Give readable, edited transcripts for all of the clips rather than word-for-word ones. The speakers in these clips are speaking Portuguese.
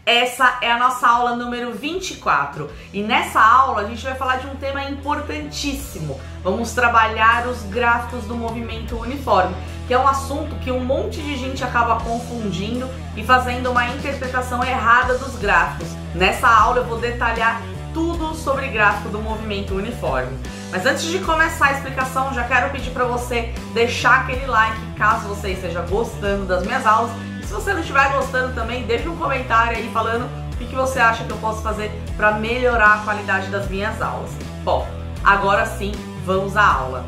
Essa é a nossa aula número 24 e nessa aula a gente vai falar de um tema importantíssimo. Vamos trabalhar os gráficos do movimento uniforme, que é um assunto que um monte de gente acaba confundindo e fazendo uma interpretação errada dos gráficos. Nessa aula eu vou detalhar tudo sobre gráfico do movimento uniforme. Mas antes de começar a explicação, já quero pedir para você deixar aquele like caso você esteja gostando das minhas aulas. Se você não estiver gostando também, deixa um comentário aí falando o que você acha que eu posso fazer para melhorar a qualidade das minhas aulas. Bom, agora sim, vamos à aula.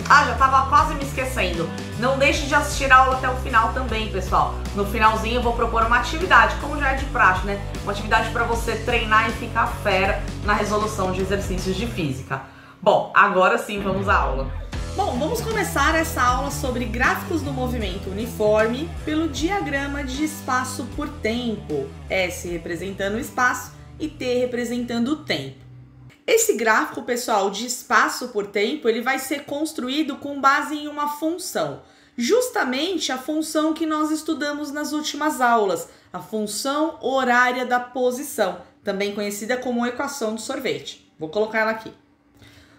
Já estava quase me esquecendo. Não deixe de assistir a aula até o final também, pessoal. No finalzinho eu vou propor uma atividade, como já é de praxe, né? Uma atividade para você treinar e ficar fera na resolução de exercícios de física. Bom, agora sim, vamos à aula. Bom, vamos começar essa aula sobre gráficos do movimento uniforme pelo diagrama de espaço por tempo. S representando o espaço e T representando o tempo. Esse gráfico, pessoal, de espaço por tempo, ele vai ser construído com base em uma função. Justamente a função que nós estudamos nas últimas aulas, a função horária da posição, também conhecida como equação do sorvete. Vou colocar ela aqui.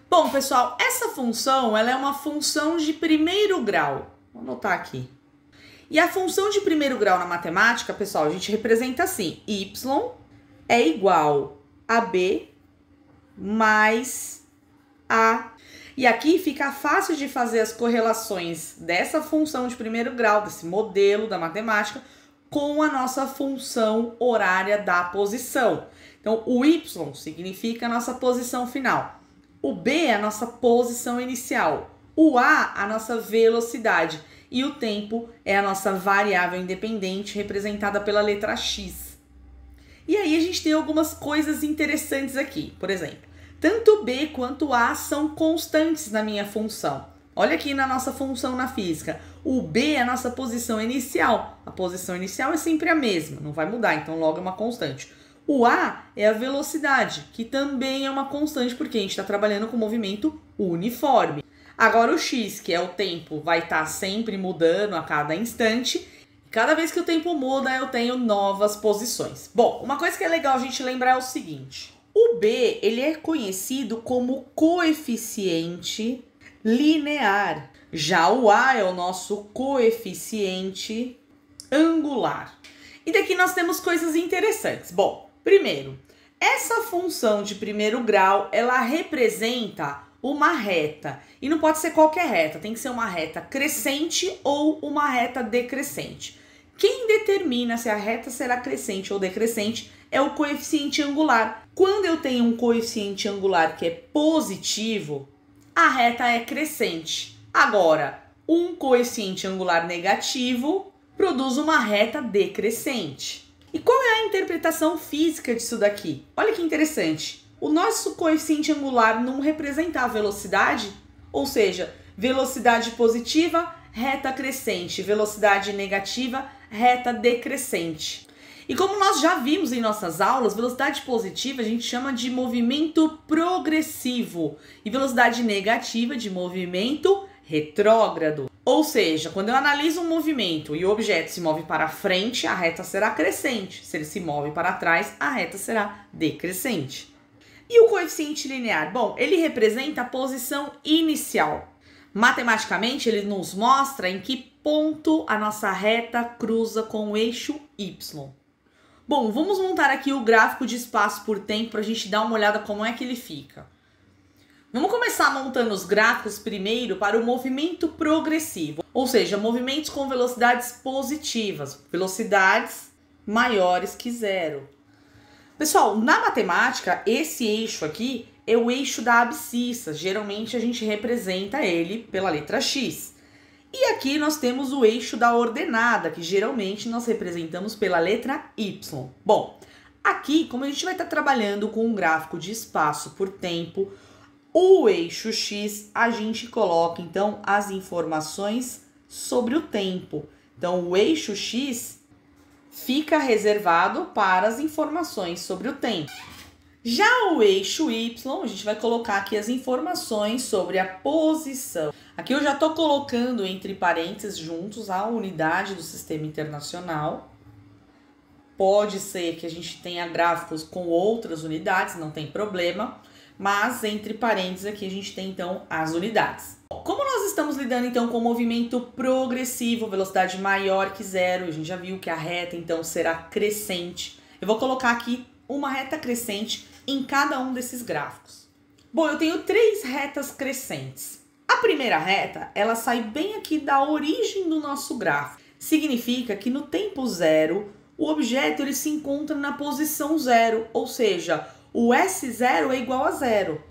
Bom, pessoal, essa função ela é uma função de primeiro grau. Vou anotar aqui. E a função de primeiro grau na matemática, pessoal, a gente representa assim. Y é igual a B mais A. E aqui fica fácil de fazer as correlações dessa função de primeiro grau, desse modelo da matemática, com a nossa função horária da posição. Então, o Y significa a nossa posição final. O B é a nossa posição inicial, o A a nossa velocidade e o tempo é a nossa variável independente representada pela letra X. E aí a gente tem algumas coisas interessantes aqui, por exemplo, tanto B quanto A são constantes na minha função. Olha aqui na nossa função na física, o B é a nossa posição inicial, a posição inicial é sempre a mesma, não vai mudar, então logo é uma constante. O A é a velocidade, que também é uma constante, porque a gente está trabalhando com movimento uniforme. Agora o X, que é o tempo, vai estar sempre mudando a cada instante. Cada vez que o tempo muda, eu tenho novas posições. Bom, uma coisa que é legal a gente lembrar é o seguinte. O B, ele é conhecido como coeficiente linear. Já o A é o nosso coeficiente angular. E daqui nós temos coisas interessantes. Bom, primeiro, essa função de primeiro grau, ela representa uma reta. E não pode ser qualquer reta, tem que ser uma reta crescente ou uma reta decrescente. Quem determina se a reta será crescente ou decrescente é o coeficiente angular. Quando eu tenho um coeficiente angular que é positivo, a reta é crescente. Agora, um coeficiente angular negativo produz uma reta decrescente. E qual é a interpretação física disso daqui? Olha que interessante. O nosso coeficiente angular não representa a velocidade, ou seja, velocidade positiva, reta crescente, velocidade negativa, reta decrescente. E como nós já vimos em nossas aulas, velocidade positiva a gente chama de movimento progressivo e velocidade negativa de movimento retrógrado. Ou seja, quando eu analiso um movimento e o objeto se move para frente, a reta será crescente. Se ele se move para trás, a reta será decrescente. E o coeficiente linear? Bom, ele representa a posição inicial. Matematicamente, ele nos mostra em que ponto a nossa reta cruza com o eixo Y. Bom, vamos montar aqui o gráfico de espaço por tempo para a gente dar uma olhada como é que ele fica. Vamos começar montando os gráficos primeiro para o movimento progressivo, ou seja, movimentos com velocidades positivas, velocidades maiores que zero. Pessoal, na matemática, esse eixo aqui é o eixo da abscissa, geralmente a gente representa ele pela letra X. E aqui nós temos o eixo da ordenada, que geralmente nós representamos pela letra Y. Bom, aqui, como a gente vai estar trabalhando com um gráfico de espaço por tempo, o eixo X, a gente coloca, então, as informações sobre o tempo. Então, o eixo X fica reservado para as informações sobre o tempo. Já o eixo Y, a gente vai colocar aqui as informações sobre a posição. Aqui eu já estou colocando entre parênteses juntos a unidade do Sistema Internacional. Pode ser que a gente tenha gráficos com outras unidades, não tem problema, mas entre parênteses aqui a gente tem então as unidades. Como nós estamos lidando então com movimento progressivo, velocidade maior que zero, a gente já viu que a reta então será crescente. Eu vou colocar aqui uma reta crescente em cada um desses gráficos. Bom, eu tenho 3 retas crescentes. A primeira reta, ela sai bem aqui da origem do nosso gráfico. Significa que no tempo zero, o objeto ele se encontra na posição zero, ou seja, o S0 é igual a zero.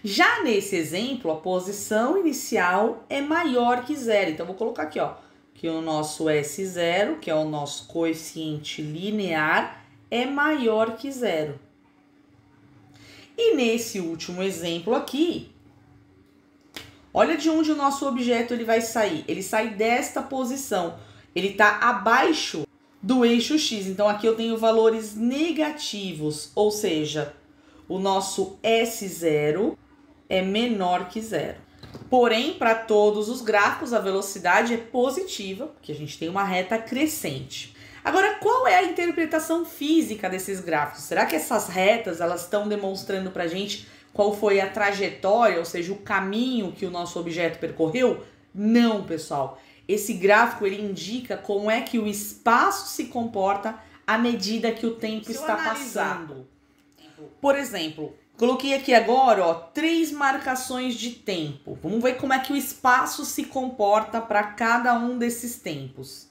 Já nesse exemplo, a posição inicial é maior que zero. Então, vou colocar aqui, ó, que o nosso S0, que é o nosso coeficiente linear, é maior que zero. E nesse último exemplo aqui, olha de onde o nosso objeto ele vai sair. Ele sai desta posição. Ele está abaixo do eixo X. Então, aqui eu tenho valores negativos, ou seja, o nosso S0 é menor que zero. Porém, para todos os gráficos, a velocidade é positiva, porque a gente tem uma reta crescente. Agora, qual é a interpretação física desses gráficos? Será que essas retas elas estão demonstrando para a gente qual foi a trajetória, ou seja, o caminho que o nosso objeto percorreu? Não, pessoal. Esse gráfico ele indica como é que o espaço se comporta à medida que o tempo está passando. Por exemplo, coloquei aqui agora, ó, 3 marcações de tempo. Vamos ver como é que o espaço se comporta para cada um desses tempos.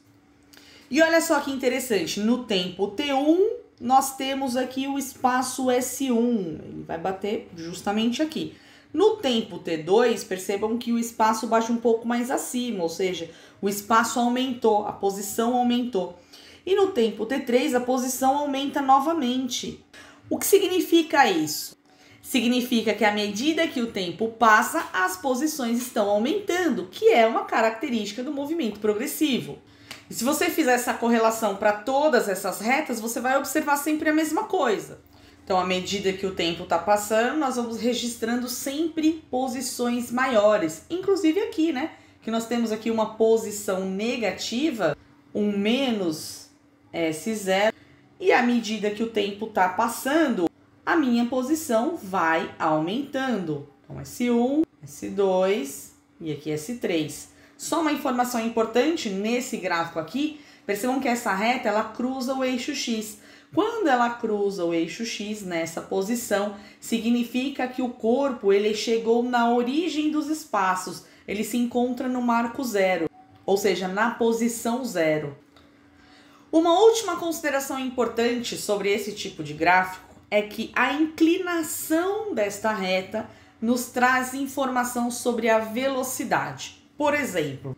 E olha só que interessante, no tempo T1, nós temos aqui o espaço S1, ele vai bater justamente aqui. No tempo T2, percebam que o espaço baixa um pouco mais acima, ou seja, o espaço aumentou, a posição aumentou. E no tempo T3, a posição aumenta novamente. O que significa isso? Significa que à medida que o tempo passa, as posições estão aumentando, que é uma característica do movimento progressivo. E se você fizer essa correlação para todas essas retas, você vai observar sempre a mesma coisa. Então, à medida que o tempo está passando, nós vamos registrando sempre posições maiores. Inclusive aqui, né? Que nós temos aqui uma posição negativa, um menos S0. E à medida que o tempo está passando, a minha posição vai aumentando. Então, S1, S2 e aqui S3. Só uma informação importante nesse gráfico aqui, percebam que essa reta ela cruza o eixo X. Quando ela cruza o eixo X nessa posição, significa que o corpo ele chegou na origem dos espaços, ele se encontra no marco zero, ou seja, na posição zero. Uma última consideração importante sobre esse tipo de gráfico é que a inclinação desta reta nos traz informação sobre a velocidade. Por exemplo,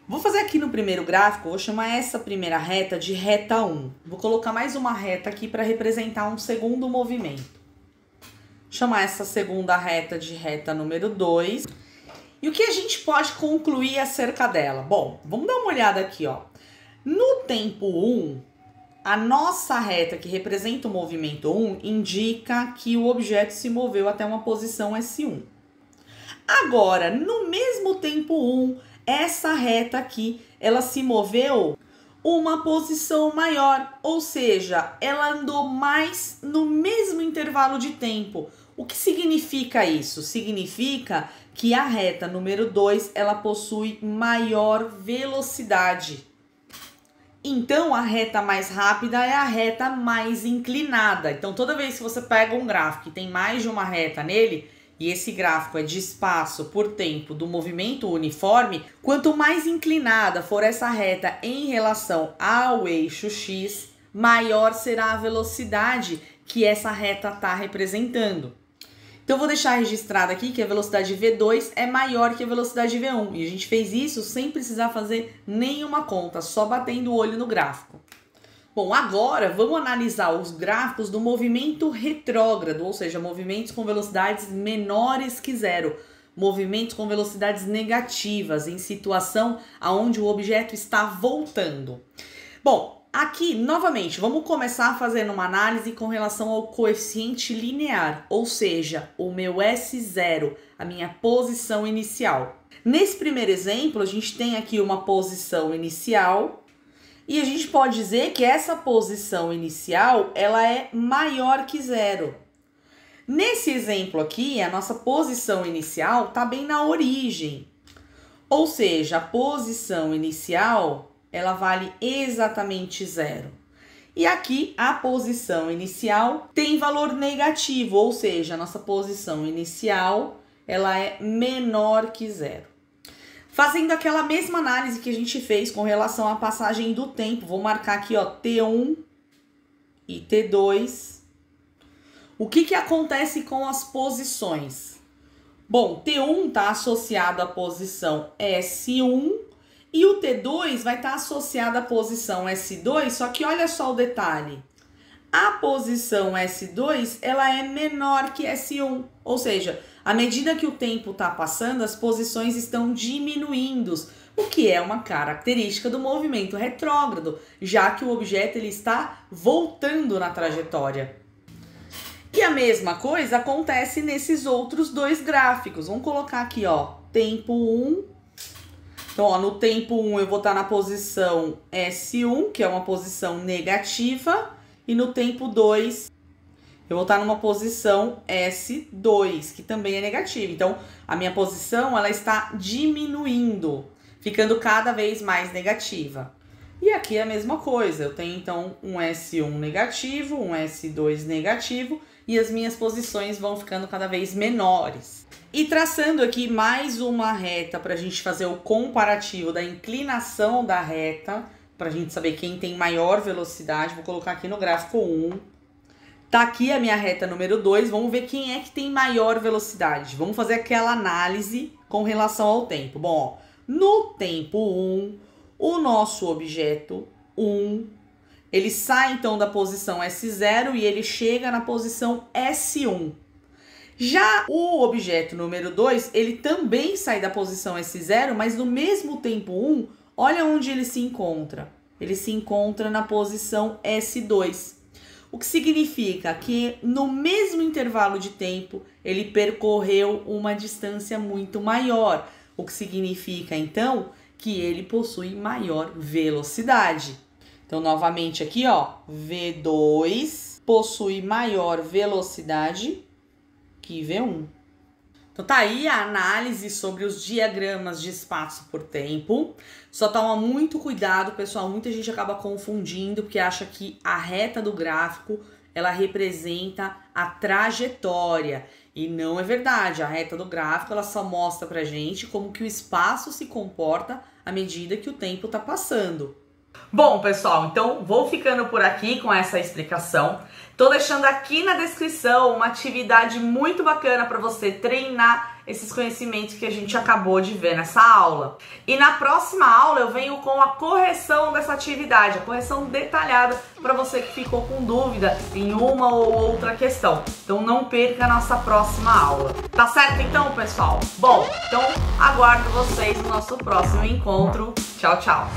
vou fazer aqui no primeiro gráfico, vou chamar essa primeira reta de reta 1. Vou colocar mais uma reta aqui para representar um segundo movimento. Chamar essa segunda reta de reta número 2. E o que a gente pode concluir acerca dela? Bom, vamos dar uma olhada aqui, ó. No tempo 1, a nossa reta que representa o movimento 1 indica que o objeto se moveu até uma posição S1. Agora, no mesmo tempo 1, essa reta aqui, ela se moveu uma posição maior, ou seja, ela andou mais no mesmo intervalo de tempo. O que significa isso? Significa que a reta número 2, ela possui maior velocidade. Então, a reta mais rápida é a reta mais inclinada. Então, toda vez que você pega um gráfico e tem mais de uma reta nele, e esse gráfico é de espaço por tempo do movimento uniforme, quanto mais inclinada for essa reta em relação ao eixo X, maior será a velocidade que essa reta está representando. Então, eu vou deixar registrado aqui que a velocidade V2 é maior que a velocidade V1. E a gente fez isso sem precisar fazer nenhuma conta, só batendo o olho no gráfico. Bom, agora vamos analisar os gráficos do movimento retrógrado, ou seja, movimentos com velocidades menores que zero. Movimentos com velocidades negativas, em situação onde o objeto está voltando. Bom, aqui, novamente, vamos começar fazendo uma análise com relação ao coeficiente linear, ou seja, o meu S0, a minha posição inicial. Nesse primeiro exemplo, a gente tem aqui uma posição inicial. E a gente pode dizer que essa posição inicial, ela é maior que zero. Nesse exemplo aqui, a nossa posição inicial está bem na origem. Ou seja, a posição inicial, ela vale exatamente zero. E aqui, a posição inicial tem valor negativo, ou seja, a nossa posição inicial, ela é menor que zero. Fazendo aquela mesma análise que a gente fez com relação à passagem do tempo, vou marcar aqui, ó, T1 e T2. O que acontece com as posições? Bom, T1 está associado à posição S1 e o T2 vai estar associado à posição S2, só que olha só o detalhe. A posição S2, ela é menor que S1, ou seja, à medida que o tempo está passando, as posições estão diminuindo, o que é uma característica do movimento retrógrado, já que o objeto ele está voltando na trajetória. E a mesma coisa acontece nesses outros dois gráficos. Vamos colocar aqui, ó, tempo 1. Então, ó, no tempo 1 eu vou estar na posição S1, que é uma posição negativa, e no tempo 2 eu vou estar numa posição S2, que também é negativa. Então, a minha posição ela está diminuindo, ficando cada vez mais negativa. E aqui é a mesma coisa, eu tenho então um S1 negativo, um S2 negativo, e as minhas posições vão ficando cada vez menores. E traçando aqui mais uma reta para a gente fazer o comparativo da inclinação da reta, para a gente saber quem tem maior velocidade, vou colocar aqui no gráfico 1. Tá aqui a minha reta número 2, vamos ver quem é que tem maior velocidade. Vamos fazer aquela análise com relação ao tempo. Bom, ó, no tempo 1, o nosso objeto 1, ele sai então da posição S0 e ele chega na posição S1. Já o objeto número 2, ele também sai da posição S0, mas no mesmo tempo 1, olha onde ele se encontra. Ele se encontra na posição S2. O que significa que no mesmo intervalo de tempo, ele percorreu uma distância muito maior. O que significa, então, que ele possui maior velocidade. Então, novamente aqui, ó, V2 possui maior velocidade que V1. Então, tá aí a análise sobre os diagramas de espaço por tempo. Só toma muito cuidado, pessoal. Muita gente acaba confundindo porque acha que a reta do gráfico, ela representa a trajetória. E não é verdade. A reta do gráfico, ela só mostra pra gente como que o espaço se comporta à medida que o tempo tá passando. Bom, pessoal, então vou ficando por aqui com essa explicação. Tô deixando aqui na descrição uma atividade muito bacana para você treinar esses conhecimentos que a gente acabou de ver nessa aula. E na próxima aula eu venho com a correção dessa atividade, a correção detalhada para você que ficou com dúvida em uma ou outra questão. Então não perca a nossa próxima aula. Tá certo então, pessoal? Bom, então aguardo vocês no nosso próximo encontro. Tchau, tchau!